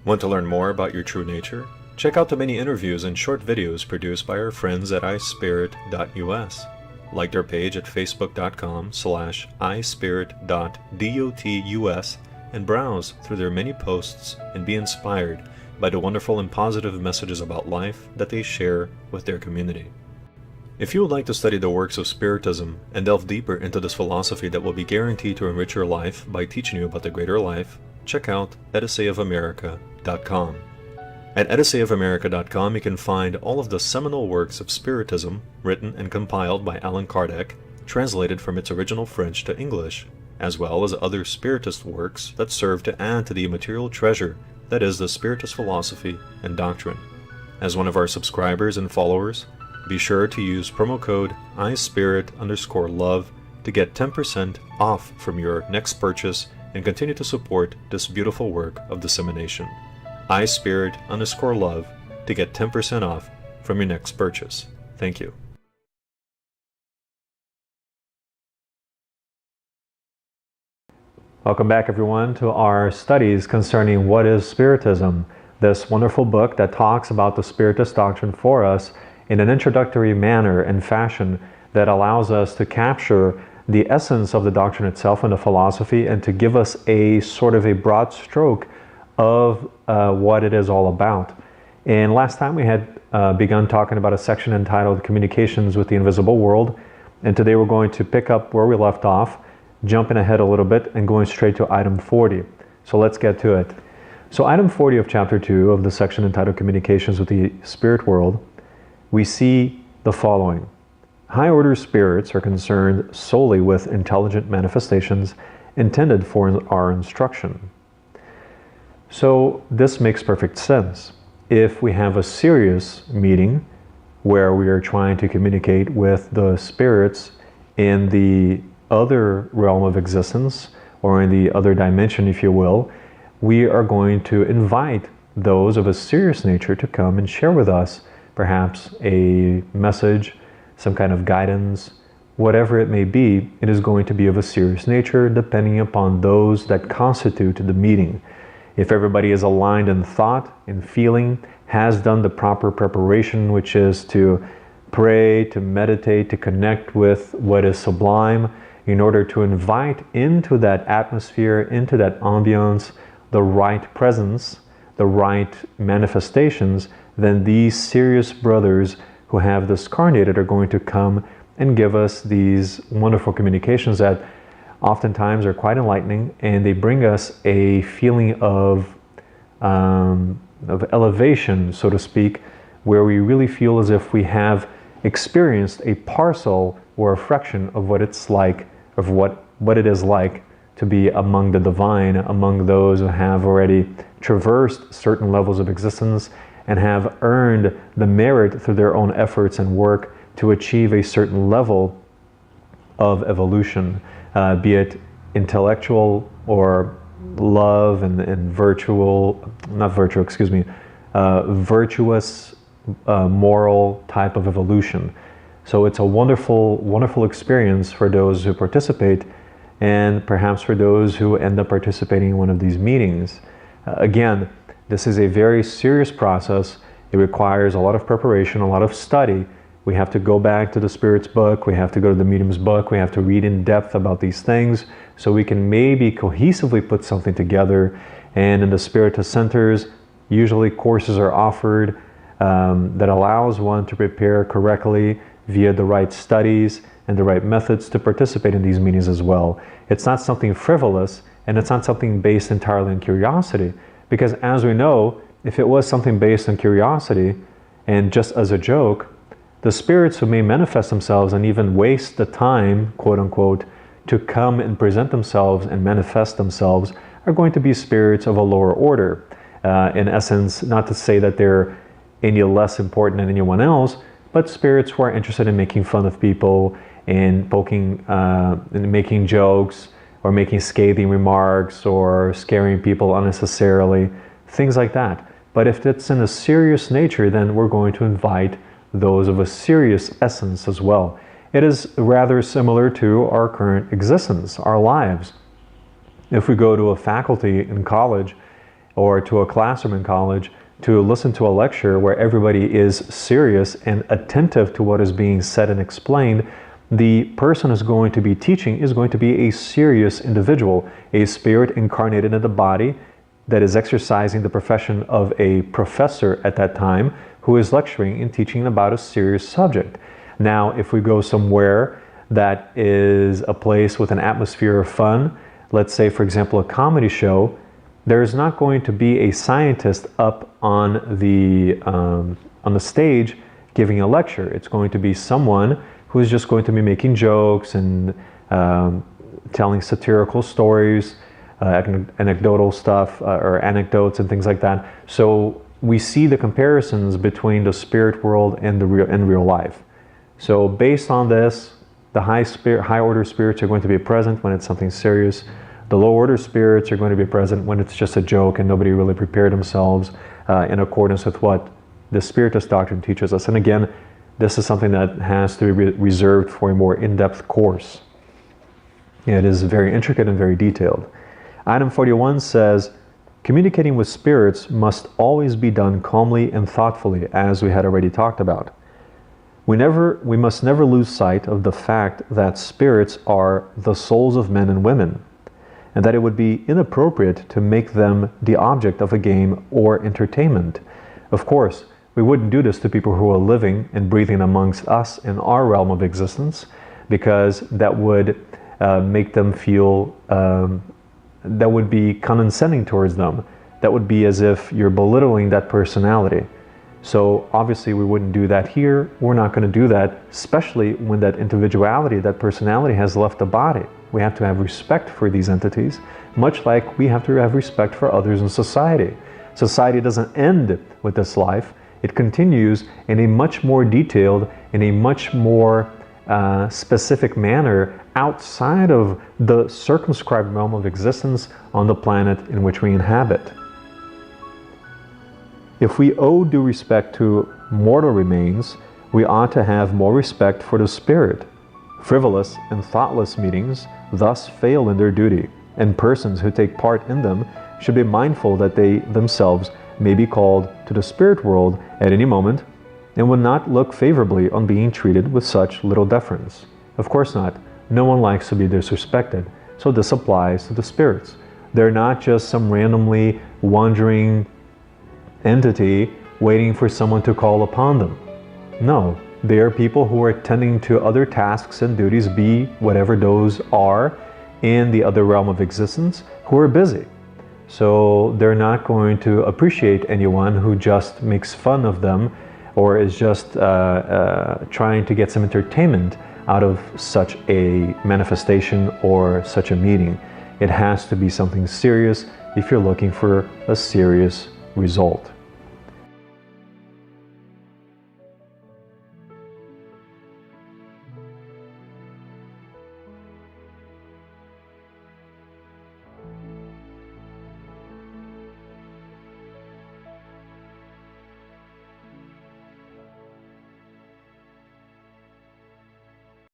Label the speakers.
Speaker 1: Want to learn more about your true nature? Check out the many interviews and short videos produced by our friends at ispirit.us. Like their page at facebook.com/ispirit.dotus and browse through their many posts and be inspired by the wonderful and positive messages about life that they share with their community. If you would like to study the works of Spiritism and delve deeper into this philosophy that will be guaranteed to enrich your life by teaching you about the greater life, check out XIIofamerica.com. At XIIofamerica.com you can find all of the seminal works of Spiritism written and compiled by Allan Kardec, translated from its original French to English, as well as other Spiritist works that serve to add to the immaterial treasure that is the Spiritist philosophy and doctrine. As one of our subscribers and followers, be sure to use promo code ispirit_love to get 10% off from your next purchase and continue to support this beautiful work of dissemination. ispirit_love to get 10% off from your next purchase. Thank you.
Speaker 2: Welcome back, everyone, to our studies concerning what is Spiritism, this wonderful book that talks about the Spiritist doctrine for us in an introductory manner and fashion that allows us to capture the essence of the doctrine itself and the philosophy, and to give us a sort of a broad stroke of what it is all about. And last time we had begun talking about a section entitled Communications with the Invisible World, and today we're going to pick up where we left off, jumping ahead a little bit and going straight to item 40. So let's get to it. So item 40 of chapter 2 of the section entitled Communications with the Spirit World, we see the following. High order spirits are concerned solely with intelligent manifestations intended for our instruction. So this makes perfect sense. If we have a serious meeting where we are trying to communicate with the spirits in the other realm of existence, or in the other dimension, if you will, we are going to invite those of a serious nature to come and share with us perhaps a message, some kind of guidance, whatever it may be. It is going to be of a serious nature depending upon those that constitute the meeting. If everybody is aligned in thought, in feeling, has done the proper preparation, which is to pray, to meditate, to connect with what is sublime, in order to invite into that atmosphere, into that ambiance, the right presence, the right manifestations, then these serious brothers who have discarnated are going to come and give us these wonderful communications that oftentimes are quite enlightening, and they bring us a feeling of elevation, so to speak, where we really feel as if we have experienced a parcel or a fraction of what it's like, of what it is like to be among the divine, among those who have already traversed certain levels of existence and have earned the merit through their own efforts and work to achieve a certain level of evolution, be it intellectual or love and virtuous moral type of evolution. So it's a wonderful, wonderful experience for those who participate, and perhaps for those who end up participating in one of these meetings. Again, this is a very serious process. It requires a lot of preparation, a lot of study. We have to go back to the Spirit's book, we have to go to the medium's book, we have to read in depth about these things so we can maybe cohesively put something together. And in the Spiritist centers, usually courses are offered that allows one to prepare correctly via the right studies and the right methods to participate in these meetings as well. It's not something frivolous, and it's not something based entirely on curiosity, because as we know, if it was something based on curiosity and just as a joke, the spirits who may manifest themselves and even waste the time, quote unquote, to come and present themselves and manifest themselves are going to be spirits of a lower order. In essence, not to say that they're any less important than anyone else, but spirits who are interested in making fun of people and poking and making jokes or making scathing remarks or scaring people unnecessarily, things like that. But if it's in a serious nature, then we're going to invite those of a serious essence as well. It is rather similar to our current existence, our lives. If we go to a faculty in college or to a classroom in college to listen to a lecture where everybody is serious and attentive to what is being said and explained, the person who's going to be teaching is going to be a serious individual, a spirit incarnated in the body that is exercising the profession of a professor at that time, who is lecturing and teaching about a serious subject. Now, if we go somewhere that is a place with an atmosphere of fun, let's say, for example, a comedy show, there's not going to be a scientist up on the stage giving a lecture. It's going to be someone who's just going to be making jokes and telling satirical stories, anecdotal stuff, or anecdotes and things like that. So we see the comparisons between the spirit world and real life. So based on this, the high order spirits are going to be present when it's something serious. The low order spirits are going to be present when it's just a joke and nobody really prepared themselves in accordance with what the Spiritist doctrine teaches us. And again, this is something that has to be reserved for a more in-depth course. It is very intricate and very detailed. Item 41 says, communicating with spirits must always be done calmly and thoughtfully, as we had already talked about. We must never lose sight of the fact that spirits are the souls of men and women, and that it would be inappropriate to make them the object of a game or entertainment. Of course, we wouldn't do this to people who are living and breathing amongst us in our realm of existence, because that would make them feel, that would be condescending towards them. That would be as if you're belittling that personality. So obviously we wouldn't do that here. We're not going to do that, especially when that individuality, that personality has left the body. We have to have respect for these entities, much like we have to have respect for others in society. Society doesn't end with this life. It continues in a much more detailed, in a much more specific manner outside of the circumscribed realm of existence on the planet in which we inhabit. If we owe due respect to mortal remains, we ought to have more respect for the spirit. Frivolous and thoughtless meetings thus fail in their duty, and persons who take part in them should be mindful that they themselves may be called to the spirit world at any moment, and would not look favorably on being treated with such little deference. Of course not. No one likes to be disrespected, so this applies to the spirits. They're not just some randomly wandering entity waiting for someone to call upon them. No, they are people who are tending to other tasks and duties, be whatever those are in the other realm of existence, who are busy. So they're not going to appreciate anyone who just makes fun of them or is just trying to get some entertainment out of such a manifestation or such a meeting. It has to be something serious if you're looking for a serious result.